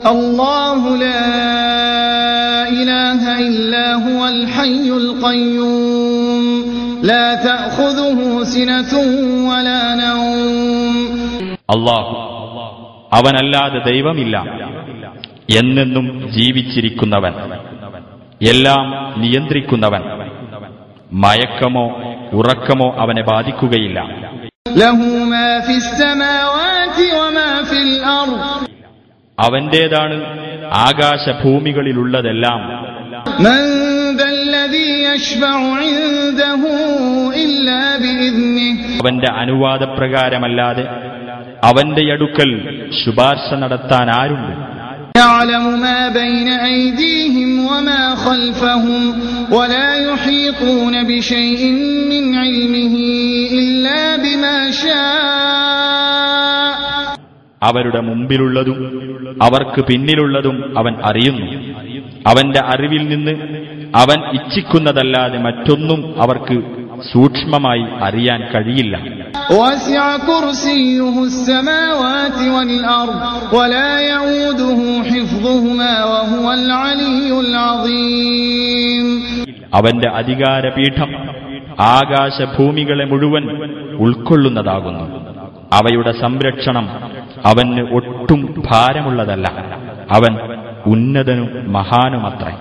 الله لا إله إلا هو الحي القيوم لا تأخذه سنة ولا نوم. അല്ലാഹു അവനല്ലാതെ ദൈവമില്ല, എന്നെന്നും ജീവിച്ചിരിക്കുന്നവൻ, എല്ലാം നിയന്ത്രിക്കുന്നവൻ. മയക്കമോ ഉറക്കമോ അവനെ ബാധിക്കുകയില്ല. ലഹു മാ ഫിസ് സമാവാതി വമാ ഫിൽ അർദ്, അവന്റേതാണ് ആകാശഭൂമികളിലുള്ളതെല്ലാം. മൻ ദല്ലദീ യശ്ഫഉ ഇൻദഹു ഇല്ലാ ബിഇദ്നിഹി, അവന്റെ അനുവാദപ്രകാരമല്ലാതെ അവന്റെ അടുക്കൽ ശുപാർശ നടത്താൻ ആരുണ്ട്? യഅലമു മാ ബൈന ഐദീഹിം വമാ ഖൽഫഹും വലാ യുഹീതൂന ബിശൈഇൻ മിൻ ഇൽമിഹി ഇല്ലാ ബിമാ ശാഅ, അവരുടെ മുമ്പിലുള്ളതും അവർക്ക് പിന്നിലുള്ളതും അവൻ അറിയുന്നു. അവന്റെ അറിവിൽ നിന്ന് അവൻ ഇച്ഛിക്കുന്നതല്ലാതെ മറ്റൊന്നും അവർക്ക് സൂക്ഷ്മമായി അറിയാൻ കഴിയില്ല. വസിഅ കുർസിയ്യുഹു السماوات والأرض ولا يؤوده حفظهما وهو العلي العظيم. അവന്റെ അധികാരപീഠം ആകാശഭൂമികളെ മുഴുവൻ ഉൾക്കൊള്ളുന്നതാകുന്നു. അവയുടെ സംരക്ഷണം അവന് ഒട്ടും ഭാരമുള്ളതല്ല. അവൻ ഉന്നതനും മഹാനുമത്രേ.